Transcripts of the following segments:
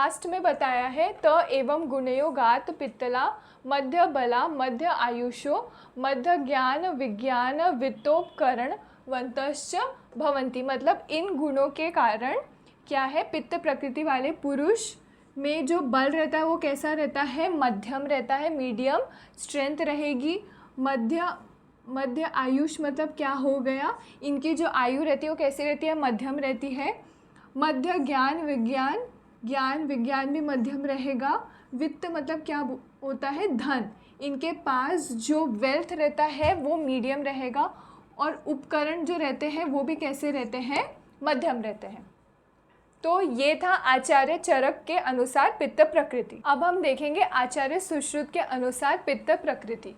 Last में बताया है त एवं गुणयोगात पित्तला मध्य बला मध्य आयुषो मध्य ज्ञान विज्ञान वित्तोपकरण वंतश्च भवंती। मतलब इन गुणों के कारण क्या है, पित्त प्रकृति वाले पुरुष में जो बल रहता है वो कैसा रहता है, मध्यम रहता है, मीडियम स्ट्रेंथ रहेगी। मध्य आयुष मतलब क्या हो गया, इनकी जो आयु रहती है वो कैसी रहती है, मध्यम रहती है। मध्य ज्ञान विज्ञान भी मध्यम रहेगा। वित्त मतलब क्या होता है, धन, इनके पास जो वेल्थ रहता है वो मीडियम रहेगा। और उपकरण जो रहते हैं वो भी कैसे रहते हैं, मध्यम रहते हैं। तो ये था आचार्य चरक के अनुसार पित्त प्रकृति। अब हम देखेंगे आचार्य सुश्रुत के अनुसार पित्त प्रकृति।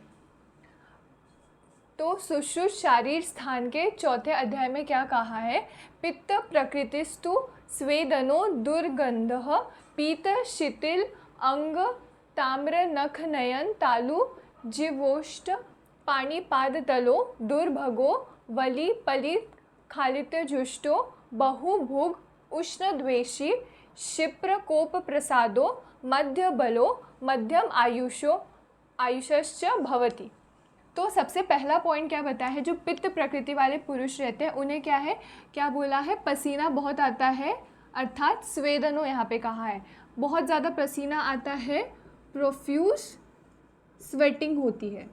तो सुश्रुत शारीर स्थान के चौथे अध्याय में क्या कहा है, पित्त प्रकृतिस्तु स्वेदनो दुर्गंधः पीत शिथिल अंग ताम्र नख नयन तालु जीवोष्ट पाणिपादतलो दुर्भगो वली पलित खालित्यजुष्टो बहुभुग उष्णद्वेषी क्षिप्र कोप प्रसादो मध्य बलो मध्यम आयुषश्च भवति। तो सबसे पहला पॉइंट क्या बताया है, जो पित्त प्रकृति वाले पुरुष रहते हैं उन्हें क्या है, क्या बोला है, पसीना बहुत आता है, अर्थात स्वेदनो यहाँ पे कहा है, बहुत ज़्यादा पसीना आता है, प्रोफ्यूज स्वेटिंग होती है।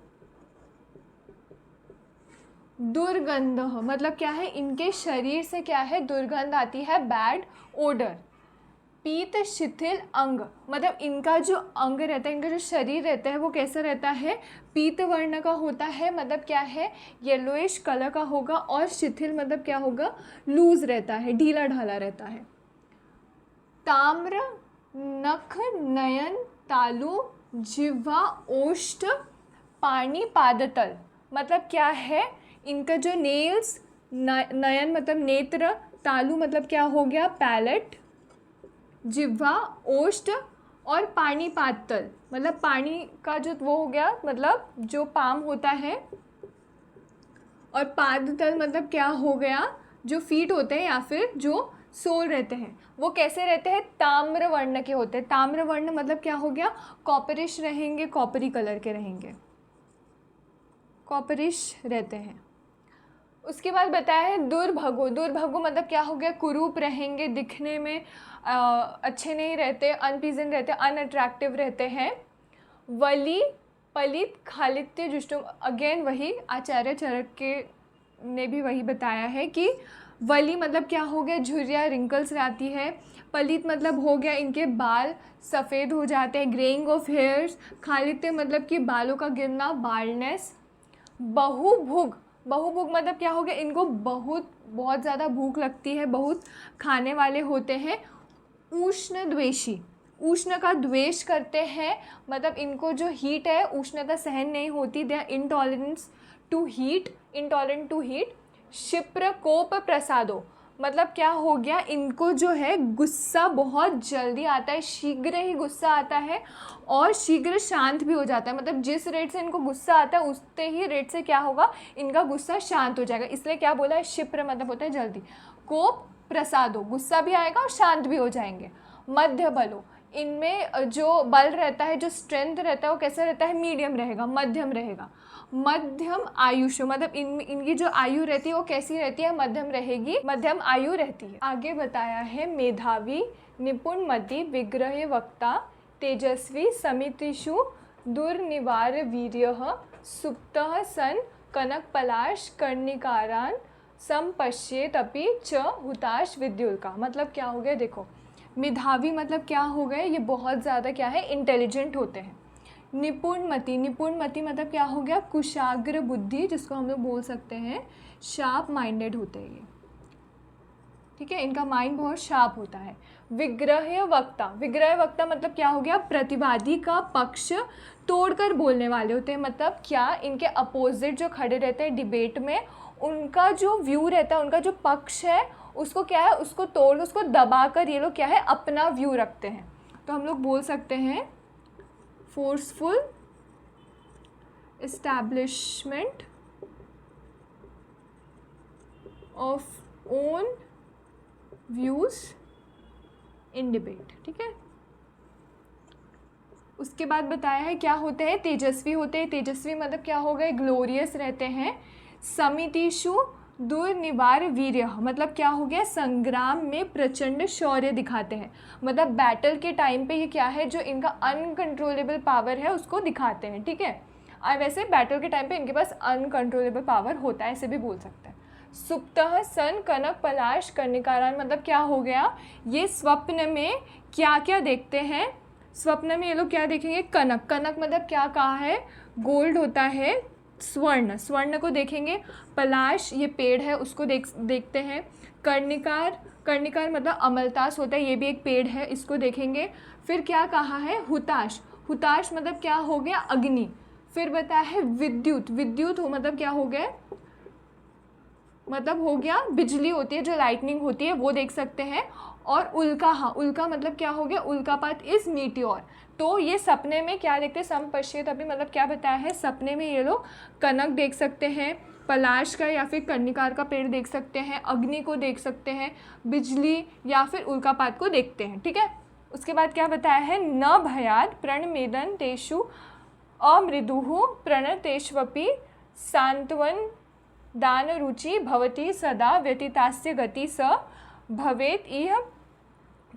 दुर्गंध मतलब क्या है, इनके शरीर से क्या है, दुर्गंध आती है, बैड ओडर। पीत शिथिल अंग मतलब इनका जो अंग रहता है, इनका जो शरीर रहता है वो कैसा रहता है, पीत वर्ण का होता है, मतलब क्या है, येलोइश कलर का होगा। और शिथिल मतलब क्या होगा, लूज रहता है, ढीला ढाला रहता है। ताम्र नख नयन तालु जिह्वा ओष्ठ पाणी पादतल मतलब क्या है, इनका जो नेल्स, नयन मतलब नेत्र, तालु मतलब क्या हो गया, पैलेट, जिह्वा ओष्ठ और पानी पादतल मतलब पानी का जो वो हो गया, मतलब जो पाम होता है। और पादतल मतलब क्या हो गया, जो फीट होते हैं या फिर जो सोल रहते हैं वो कैसे रहते हैं, ताम्र वर्ण के होते हैं। ताम्र वर्ण मतलब क्या हो गया, कॉपरिश रहेंगे, कॉपरी कलर के रहेंगे, कॉपरिश रहते हैं। उसके बाद बताया है दुर्भगो मतलब क्या हो गया, कुरूप रहेंगे, दिखने में अच्छे नहीं रहते, अनप्लीजेंट रहते, अनअट्रैक्टिव रहते हैं। वली पलित खालित्य जुष्टुम, अगेन वही आचार्य चरक के ने भी वही बताया है कि वली मतलब क्या हो गया, झुर्रियाँ, रिंकल्स आती है। पलित मतलब हो गया इनके बाल सफ़ेद हो जाते हैं, ग्रेइंग ऑफ हेयर्स। खालित्य मतलब कि बालों का गिरना, बाल्डनेस। बहुभुग मतलब क्या हो गया, इनको बहुत ज़्यादा भूख लगती है, बहुत खाने वाले होते हैं। उष्ण द्वेषी, उष्ण का द्वेष करते हैं, मतलब इनको जो हीट है, उष्णता सहन नहीं होती, they are intolerant to heat. क्षिप्र कोप प्रसादो मतलब क्या हो गया, इनको जो है गुस्सा बहुत जल्दी आता है, शीघ्र ही गुस्सा आता है और शीघ्र शांत भी हो जाता है। मतलब जिस रेट से इनको गुस्सा आता है उतने ही रेट से क्या होगा, इनका गुस्सा शांत हो जाएगा, इसलिए क्या बोला है, क्षिप्र मतलब होता है जल्दी। कोप प्रसादो गुस्सा भी आएगा और शांत भी हो जाएंगे। मध्य बलो इनमें जो बल रहता है, जो स्ट्रेंथ रहता है वो कैसा रहता है, मीडियम रहेगा, मध्यम रहेगा। मध्यम आयुष मतलब इनकी जो आयु रहती है वो कैसी रहती है, मध्यम रहेगी, मध्यम आयु रहती है। आगे बताया है मेधावी निपुणमति विग्रह वक्ता तेजस्वी समितिषु दुर्निवार वीर्यः सुप्तः सन कनक पलाश कर्णिकारान संपश्येत अपि च हुताश विद्युल्का मतलब क्या हो गया, देखो मेधावी मतलब क्या हो गए, ये बहुत ज़्यादा क्या है, इंटेलिजेंट होते हैं। निपुणमति मतलब क्या हो गया, कुशाग्र बुद्धि, जिसको हम लोग बोल सकते हैं शार्प माइंडेड होते हैं ये, ठीक है, इनका माइंड बहुत शार्प होता है। विग्रह वक्ता मतलब क्या हो गया, प्रतिवादी का पक्ष तोड़कर बोलने वाले होते हैं। मतलब क्या, इनके अपोजिट जो खड़े रहते हैं डिबेट में, उनका जो व्यू रहता है, उनका जो पक्ष है, उसको क्या है, उसको तोड़, उसको दबाकर ये लोग क्या है, अपना व्यू रखते हैं। तो हम लोग बोल सकते हैं forceful establishment of own views in debate, ठीक है। उसके बाद बताया है क्या होते हैं, तेजस्वी होते हैं। तेजस्वी मतलब क्या हो गए, ग्लोरियस रहते हैं। समितिषु दुर्निवार वीर्य मतलब क्या हो गया, संग्राम में प्रचंड शौर्य दिखाते हैं। मतलब बैटल के टाइम पे ये क्या है, जो इनका अनकंट्रोलेबल पावर है उसको दिखाते हैं, ठीक है। वैसे बैटल के टाइम पे इनके पास अनकंट्रोलेबल पावर होता है, ऐसे भी बोल सकते हैं। सुप्तः सन कनक पलाश कर्णिकारान मतलब क्या हो गया, ये स्वप्न में क्या क्या देखते हैं। स्वप्न में ये लोग क्या देखेंगे, कनक। कनक मतलब क्या कहा है, गोल्ड होता है। स्वर्ण, स्वर्ण को देखेंगे। पलाश ये पेड़ है उसको देखते हैं। कर्णिकार, कर्णिकार मतलब अमलतास होता है, ये भी एक पेड़ है, इसको देखेंगे। फिर क्या कहा है, हुताश। हुताश मतलब क्या हो गया, अग्नि। फिर बताया है विद्युत। विद्युत हो मतलब क्या हो गया, मतलब हो गया बिजली होती है, जो लाइटनिंग होती है वो देख सकते हैं। और उल्का, हाँ उल्का मतलब क्या हो गया, उल्कापात इज मीटियोर। तो ये सपने में क्या देखते हैं, संपश्येत अभी मतलब क्या बताया है, सपने में ये लोग कनक देख सकते हैं, पलाश का या फिर कर्णिकार का पेड़ देख सकते हैं, अग्नि को देख सकते हैं, बिजली या फिर उल्कापात को देखते हैं, ठीक है। उसके बाद क्या बताया है, न भयाद प्रणमेदन तेषु अमृदुः प्रणतेष्वपि सांत्वन दान रुचि भवती सदा व्यतीतास्य गति स भवेत इह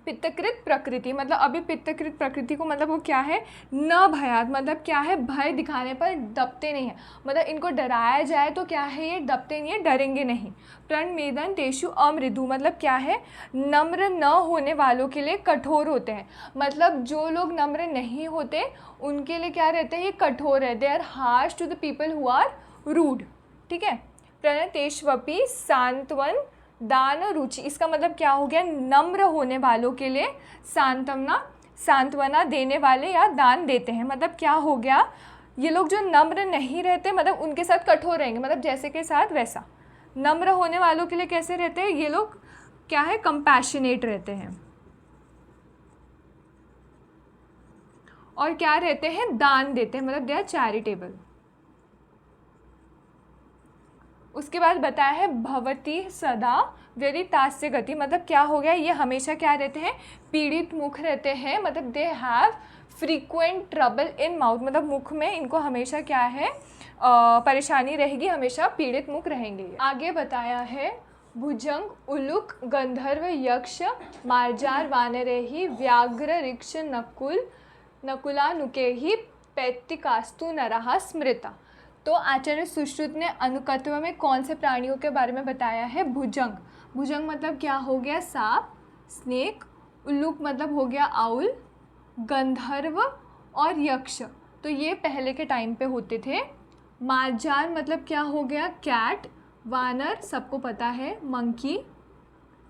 पित्तकृत प्रकृति। मतलब अभी पित्तकृत प्रकृति को मतलब वो क्या है, न भयात मतलब क्या है, भय दिखाने पर दबते नहीं है। मतलब इनको डराया जाए तो क्या है, ये दबते नहीं है, डरेंगे नहीं। प्रणमेदन तेषु अमृदु मतलब क्या है, नम्र न होने वालों के लिए कठोर होते हैं। मतलब जो लोग नम्र नहीं होते उनके लिए क्या रहते हैं, ये कठोर है। They are harsh to the people who are rude, ठीक है। प्रणतेष्वपि सांत्वन दान रुचि, इसका मतलब क्या हो गया, नम्र होने वालों के लिए सांत्वना देने वाले या दान देते हैं। मतलब क्या हो गया, ये लोग जो नम्र नहीं रहते मतलब उनके साथ कठोर रहेंगे, मतलब जैसे के साथ वैसा। नम्र होने वालों के लिए कैसे रहते हैं, ये लोग क्या है, कंपैशनेट रहते हैं। और क्या रहते हैं, दान देते हैं, मतलब दे आर चैरिटेबल। उसके बाद बताया है भवती सदा व्यतीतास्य गति मतलब क्या हो गया, ये हमेशा क्या रहते हैं, पीड़ित मुख रहते हैं। मतलब they have frequent trouble in mouth मतलब मुख में इनको हमेशा क्या है, परेशानी रहेगी, हमेशा पीड़ित मुख रहेंगे। आगे बताया है भुजंग उलुक गंधर्व यक्ष मार्जार वानरेहि व्याघ्र ऋक्ष नकुलानुकेहि पैत्तिकास्तु नरः स्मृता। तो आचार्य सुश्रुत ने अनुकत्व में कौन से प्राणियों के बारे में बताया है, भुजंग। भुजंग मतलब क्या हो गया, सांप, स्नेक। उल्लूक मतलब हो गया आउल। गंधर्व और यक्ष तो ये पहले के टाइम पे होते थे। मार्जान मतलब क्या हो गया, कैट। वानर सबको पता है, मंकी।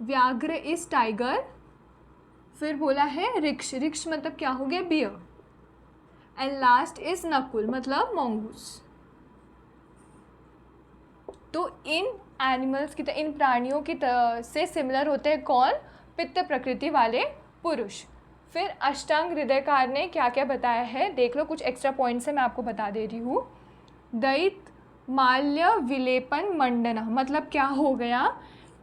व्याघ्र इज टाइगर। फिर बोला है ऋक्ष, ऋक्ष मतलब क्या हो गया, बियर। एंड लास्ट इज नकुल मतलब मंगूस। तो इन एनिमल्स की इन प्राणियों की से सिमिलर होते हैं कौन, पित्त प्रकृति वाले पुरुष। फिर अष्टांग हृदयकार ने क्या क्या बताया है देख लो, कुछ एक्स्ट्रा पॉइंट्स है मैं आपको बता दे रही हूँ। दैत माल्य विलेपन मंडना मतलब क्या हो गया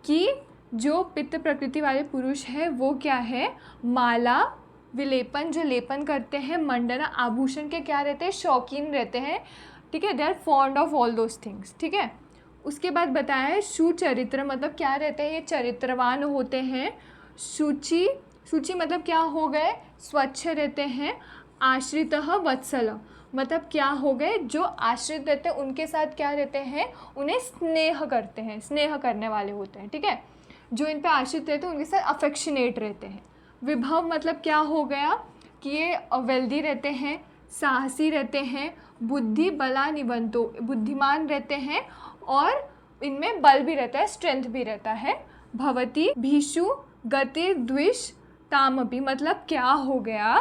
कि जो पित्त प्रकृति वाले पुरुष है वो क्या है, माला विलेपन जो लेपन करते हैं, मंडना आभूषण के क्या रहते हैं, शौकीन रहते हैं, ठीक है। They are fond of all those things, ठीक है। उसके बाद बताया है सुचरित्र मतलब क्या रहते हैं, ये चरित्रवान होते हैं। शुचि, शुचि मतलब क्या हो गए, स्वच्छ रहते हैं। आश्रितः वत्सल मतलब क्या हो गए, जो आश्रित रहते हैं उनके साथ क्या रहते हैं, उन्हें स्नेह करते हैं, स्नेह करने वाले होते हैं, ठीक है। जो इन पे आश्रित रहते हैं उनके साथ अफेक्शनेट रहते हैं। विभव मतलब क्या हो गया कि ये वेल्दी रहते हैं, साहसी रहते हैं, बुद्धि बला निबंतो बुद्धिमान रहते हैं और इनमें बल भी रहता है, स्ट्रेंथ भी रहता है। भवती भीषु गति द्विष तामपि मतलब क्या हो गया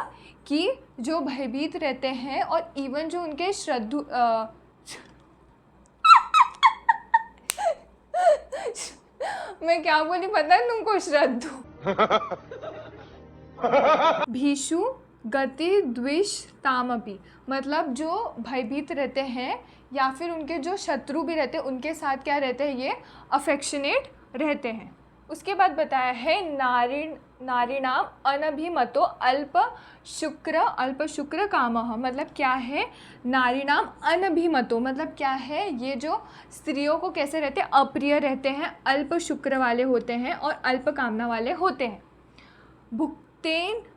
कि जो भयभीत रहते हैं और इवन जो उनके श्रद्धु मैं क्या बोली पता है तुमको, श्रद्धु भीषु गति द्विष तामपि मतलब जो भयभीत रहते हैं या फिर उनके जो शत्रु भी रहते हैं उनके साथ क्या रहते हैं, ये अफेक्शनेट रहते हैं। उसके बाद बताया है नारीणाम अनभिमतो अल्प शुक्र कामः, मतलब क्या है नारीणाम अनभिमतो, मतलब क्या है ये जो स्त्रियों को कैसे रहते हैं, अप्रिय रहते हैं, अल्प शुक्र वाले होते हैं और अल्प कामना वाले होते हैं।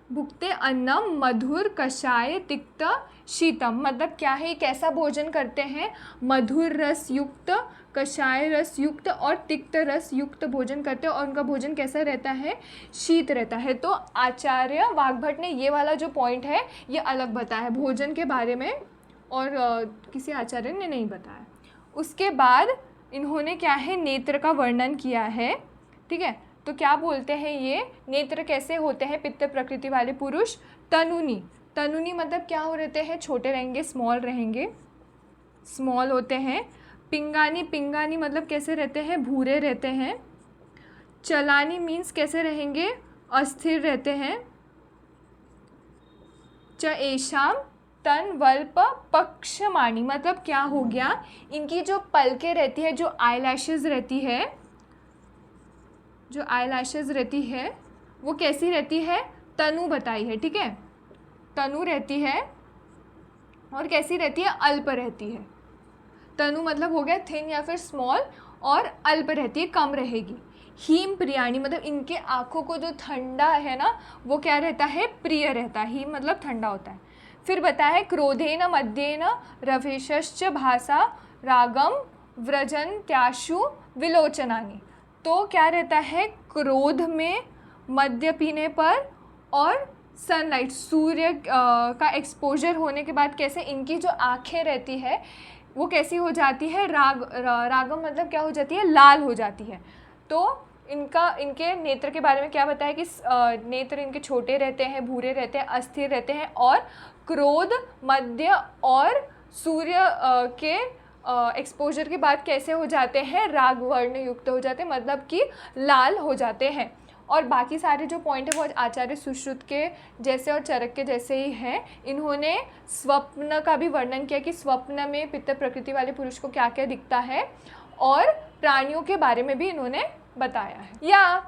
भुक्ते अन्नम मधुर कषाय तिक्त शीतम, मतलब क्या है ये कैसा भोजन करते हैं, मधुर रस युक्त, कषाय रस युक्त और तिक्त रस युक्त भोजन करते हैं और उनका भोजन कैसा रहता है, शीत रहता है। तो आचार्य वाग्भट ने ये वाला जो पॉइंट है ये अलग बताया है भोजन के बारे में और किसी आचार्य ने नहीं बताया। उसके बाद इन्होंने क्या है नेत्र का वर्णन किया है, ठीक है। तो क्या बोलते हैं ये नेत्र कैसे होते हैं पित्त प्रकृति वाले पुरुष, तनुनी मतलब क्या हो रहते हैं, छोटे रहेंगे, स्मॉल होते हैं। पिंगानी मतलब कैसे रहते हैं, भूरे रहते हैं। चलानी मीन्स कैसे रहेंगे, अस्थिर रहते हैं। एशाम तन वल्प पक्षमाणी, मतलब क्या हो गया, इनकी जो पलकें रहती है, जो आईलैशेस रहती है वो कैसी रहती है, तनु बताई है, ठीक है। तनु रहती है और कैसी रहती है, अल्प रहती है। तनु मतलब हो गया थिन या फिर स्मॉल, और अल्प रहती है, कम रहेगी। हीम प्रियाणी मतलब इनके आँखों को जो ठंडा है ना वो क्या रहता है, प्रिय रहता है। हीम मतलब ठंडा होता है। फिर बताया क्रोधेन मध्येन रवेशश्च भाषा रागम व्रजन त्याशु विलोचनानी, तो क्या रहता है, क्रोध में, मद्य पीने पर और सनलाइट सूर्य का एक्सपोजर होने के बाद कैसे इनकी जो आँखें रहती है वो कैसी हो जाती है, रागम मतलब क्या हो जाती है, लाल हो जाती है। तो इनके नेत्र के बारे में क्या बताया कि नेत्र इनके छोटे रहते हैं, भूरे रहते हैं, अस्थिर रहते हैं और क्रोध, मद्य और सूर्य के एक्सपोजर के बाद कैसे हो जाते हैं, राग वर्ण युक्त हो जाते हैं, मतलब कि लाल हो जाते हैं। और बाकी सारे जो पॉइंट है वो आचार्य सुश्रुत के जैसे और चरक के जैसे ही हैं। इन्होंने स्वप्न का भी वर्णन किया कि स्वप्न में पित्त प्रकृति वाले पुरुष को क्या क्या दिखता है, और प्राणियों के बारे में भी इन्होंने बताया है।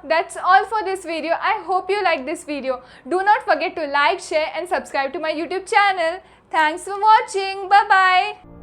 That's all for this video. I hope you like this video. Do not forget to like, share and subscribe to my YouTube channel. Thanks for watching. Bye bye.